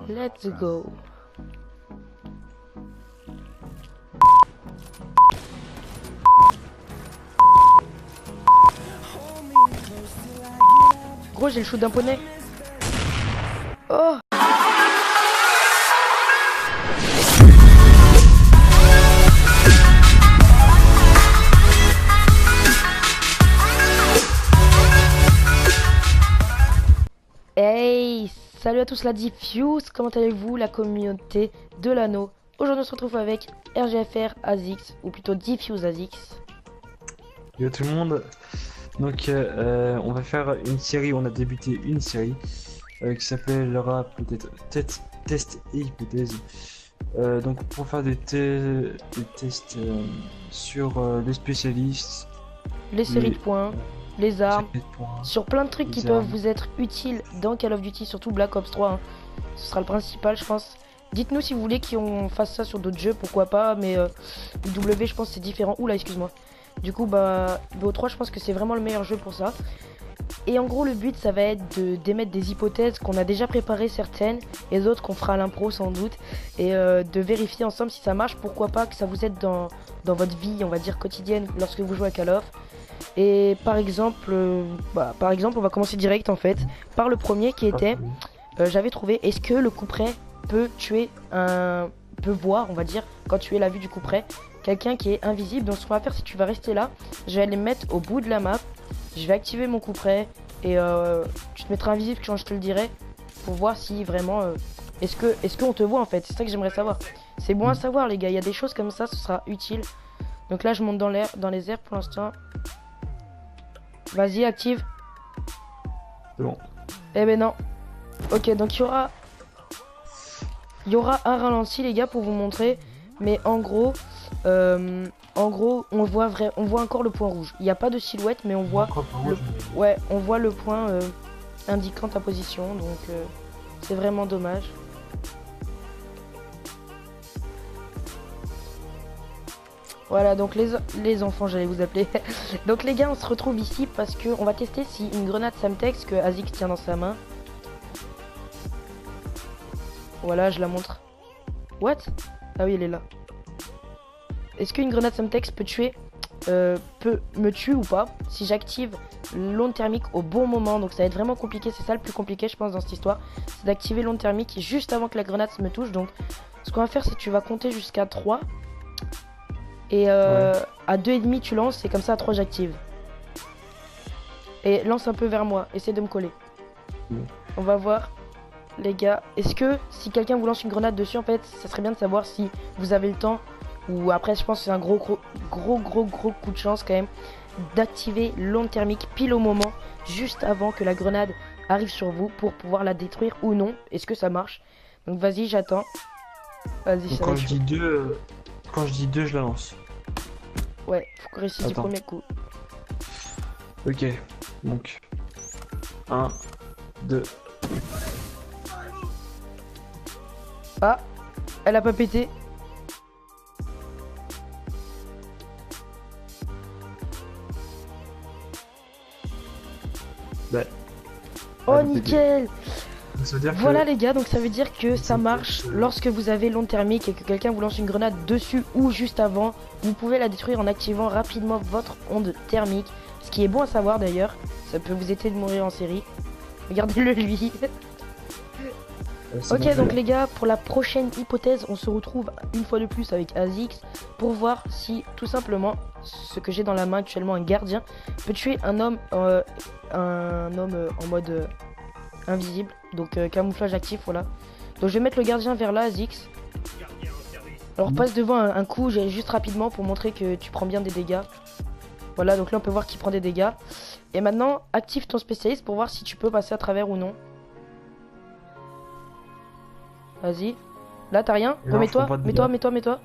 Let's go. Gros, j'ai le shoot d'un poney. Oh. Hey, salut à tous la Diffuse, comment allez-vous la communauté de l'anneau? Aujourd'hui on se retrouve avec RGFR Azix, ou plutôt Diffuse Azix. Yo tout le monde, donc on va faire une série, on a débuté une série qui s'appellera peut-être Test et Hypothèse. Donc pour faire des tests sur les spécialistes, Les séries de points, les armes, points, sur plein de trucs qui peuvent vous être utiles dans Call of Duty, surtout Black Ops 3, hein. Ce sera le principal je pense. Dites-nous si vous voulez qu'on fasse ça sur d'autres jeux, pourquoi pas, mais W je pense c'est différent. Oula, excuse-moi. Du coup bah BO3 je pense que c'est vraiment le meilleur jeu pour ça. Et en gros le but ça va être d'émettre des hypothèses qu'on a déjà préparées certaines et d'autres qu'on fera à l'impro sans doute. Et de vérifier ensemble si ça marche, pourquoi pas que ça vous aide dans votre vie on va dire quotidienne lorsque vous jouez à Call of. Et par exemple, on va commencer direct en fait par le premier qui était, j'avais trouvé, est-ce que le couperet peut voir, on va dire, quand tu es la vue du couperet, quelqu'un qui est invisible. Donc ce qu'on va faire, c'est que tu vas rester là, je vais aller me mettre au bout de la map, je vais activer mon couperet et tu te mettras invisible quand je te le dirai pour voir si vraiment, est-ce qu'on te voit en fait, c'est ça que j'aimerais savoir. C'est bon à savoir les gars, il y a des choses comme ça, ce sera utile. Donc là je monte dans les airs pour l'instant. Vas-y, active. c'est bon. Eh ben non. Ok, donc il y aura un ralenti les gars pour vous montrer. Mais en gros, on voit encore le point rouge. Il n'y a pas de silhouette, mais on voit on voit le point indiquant ta position. Donc c'est vraiment dommage. Voilà, donc les enfants, j'allais vous appeler. Donc les gars, on se retrouve ici parce que on va tester si une grenade Semtex que Azix tient dans sa main. Voilà, je la montre. What? Ah oui, elle est là. Est-ce qu'une grenade Semtex peut me tuer ou pas si j'active l'onde thermique au bon moment? Donc ça va être vraiment compliqué, c'est ça le plus compliqué je pense dans cette histoire. C'est d'activer l'onde thermique juste avant que la grenade me touche. Donc ce qu'on va faire, c'est que tu vas compter jusqu'à 3. Et à 2,5 tu lances et comme ça à 3 j'active. Et lance un peu vers moi, essaie de me coller. On va voir les gars. Est-ce que si quelqu'un vous lance une grenade dessus en fait, ça serait bien de savoir si vous avez le temps. Ou après je pense que c'est un gros coup de chance quand même d'activer l'onde thermique pile au moment, juste avant que la grenade arrive sur vous pour pouvoir la détruire ou non. Est-ce que ça marche? Donc vas-y, j'attends. Vas-y, ça va. Quand je dis 2, je la lance. Ouais, faut qu'on réussisse du premier coup. Ok, donc 1, 2. Ah, elle a pas pété. Ouais. Oh nickel. Voilà que... les gars, donc ça veut dire que ça marche lorsque vous avez l'onde thermique et que quelqu'un vous lance une grenade dessus ou juste avant. Vous pouvez la détruire en activant rapidement votre onde thermique. Ce qui est bon à savoir d'ailleurs, ça peut vous aider de mourir en série. Regardez-le lui. Ok, donc les gars, pour la prochaine hypothèse, on se retrouve une fois de plus avec Azix pour voir si tout simplement ce que j'ai dans la main actuellement, un gardien, peut tuer un homme en mode invisible. Donc camouflage actif, voilà. Donc je vais mettre le gardien vers là, Azix. Alors passe devant un coup, j'ai juste rapidement pour montrer que tu prends bien des dégâts. Voilà, donc là on peut voir qu'il prend des dégâts. Et maintenant, active ton spécialiste pour voir si tu peux passer à travers ou non. Vas-y. Là t'as rien? Remets-toi, mets-toi.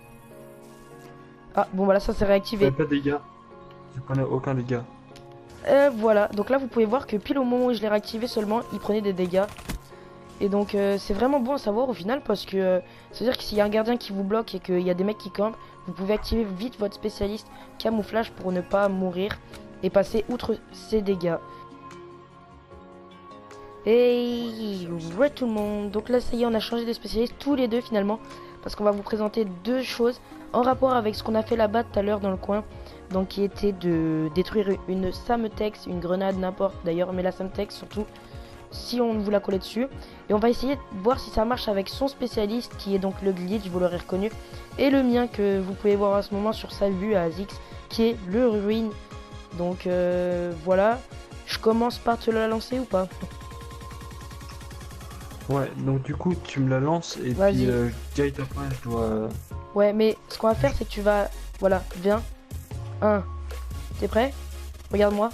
Ah bon voilà, ça s'est réactivé. Pas de dégâts. Je prenais aucun dégât. Voilà, donc là vous pouvez voir que pile au moment où je l'ai réactivé seulement, il prenait des dégâts. Et donc c'est vraiment bon à savoir au final parce que c'est-à-dire que s'il y a un gardien qui vous bloque et qu'il y a des mecs qui campent, vous pouvez activer vite votre spécialiste camouflage pour ne pas mourir et passer outre ces dégâts. Et ouais tout le monde, donc là ça y est on a changé de spécialiste tous les deux finalement. Parce qu'on va vous présenter deux choses en rapport avec ce qu'on a fait là-bas tout à l'heure dans le coin. Donc qui était de détruire une Samtex, une grenade n'importe d'ailleurs, mais la Samtex surtout si on vous la collait dessus. Et on va essayer de voir si ça marche avec son spécialiste qui est donc le glitch, vous l'aurez reconnu. Et le mien que vous pouvez voir à ce moment sur sa vue à Azix qui est le ruine. Donc voilà, je commence par te la lancer ou pas? Ouais, donc du coup, tu me la lances et puis direct après, je dois. Ouais, mais ce qu'on va faire, c'est que tu vas. Voilà, viens. 1. T'es prêt? Regarde-moi.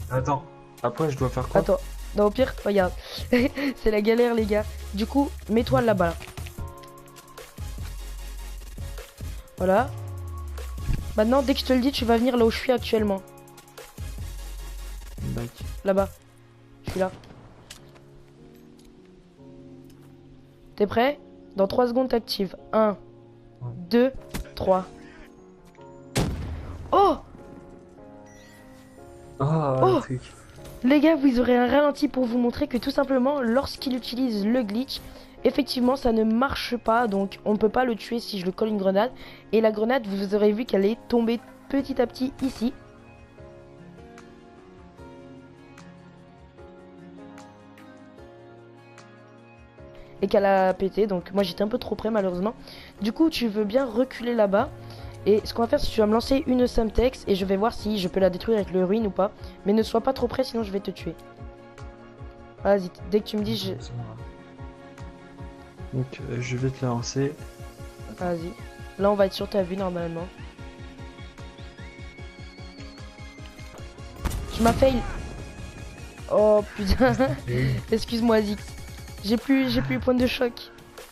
Attends, après, je dois faire quoi? Attends. Non, au pire, regarde. C'est la galère, les gars. Du coup, mets-toi là-bas. Voilà. Maintenant, dès que je te le dis, tu vas venir là où je suis actuellement. Là-bas. Je suis là. T'es prêt? Dans 3 secondes, t'actives. 1, 2, 3. Oh! Oh, truc. Les gars, vous aurez un ralenti pour vous montrer que tout simplement, lorsqu'il utilise le glitch, effectivement, ça ne marche pas. Donc, on ne peut pas le tuer si je le colle une grenade. Et la grenade, vous aurez vu qu'elle est tombée petit à petit ici. Et qu'elle a pété, donc moi j'étais un peu trop près malheureusement. Du coup tu veux bien reculer là-bas. Et ce qu'on va faire c'est que tu vas me lancer une Samtex et je vais voir si je peux la détruire avec le ruine ou pas. Mais ne sois pas trop près sinon je vais te tuer. Vas-y, dès que tu me dis je... Donc je vais te la lancer. Vas-y. Là on va être sur ta vue normalement. Je m'as fail. Oh putain. Excuse-moi Zix. J'ai plus le point de choc.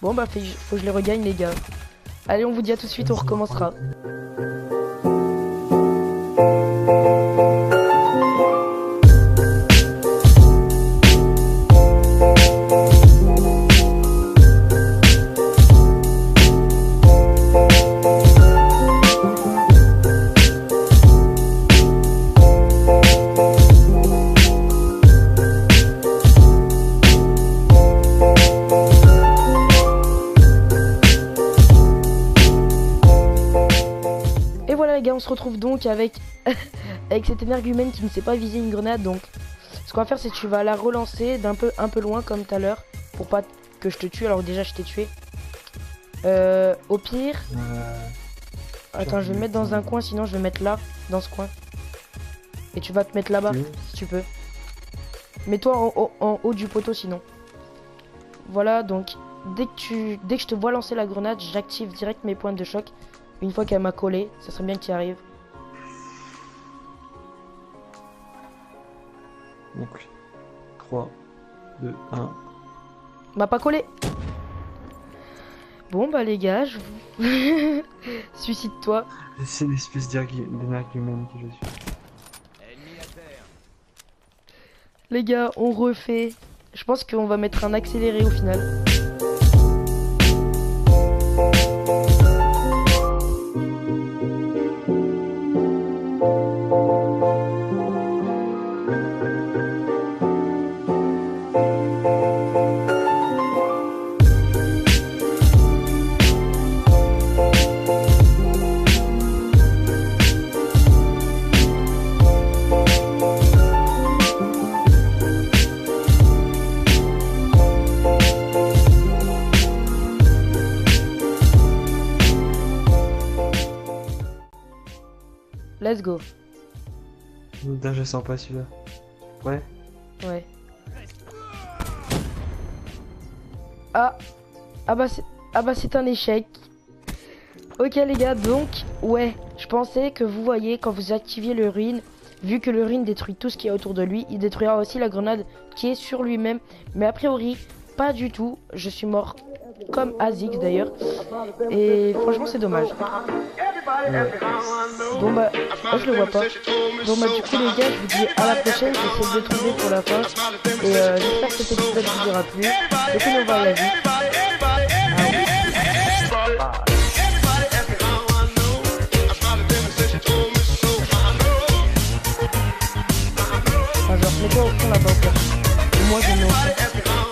Bon bah faut que je les regagne les gars. Allez on vous dit à tout de suite, on recommencera. Les gars, on se retrouve donc avec avec cet énergumène qui ne sait pas viser une grenade. Donc ce qu'on va faire c'est que tu vas la relancer d'un un peu loin comme tout à l'heure pour pas que je te tue. Alors déjà je t'ai tué. Au pire attends, je vais me mettre dans un coin, sinon je vais mettre là dans ce coin et tu vas te mettre là-bas si tu peux. Mets-toi en haut du poteau sinon. Voilà, donc dès que je te vois lancer la grenade, j'active direct mes points de choc. Une fois qu'elle m'a collé, ça serait bien qu'il arrive. Donc 3, 2, 1. M'a pas collé. Bon bah les gars, je vous... Suicide-toi. C'est une espèce d'énergumène que je suis. Les gars, on refait. Je pense qu'on va mettre un accéléré au final. Let's go. Putain, je sens pas celui-là. Ouais. Ouais. Ah bah c'est un échec. Ok les gars, donc ouais, je pensais que vous voyez quand vous activiez le ruine, vu que le ruine détruit tout ce qui est autour de lui, il détruira aussi la grenade qui est sur lui-même. Mais a priori, pas du tout. Je suis mort comme Azix d'ailleurs. Et franchement c'est dommage. Bon bah, je le vois pas. Bon bah du coup les gars, je vous dis à la prochaine. J'essaie de le trouver pour la fin. Et j'espère que cet épisode vous aura plu. Et puis on va à la vie. Genre, mets-toi au fond là-bas au pire. moi je mets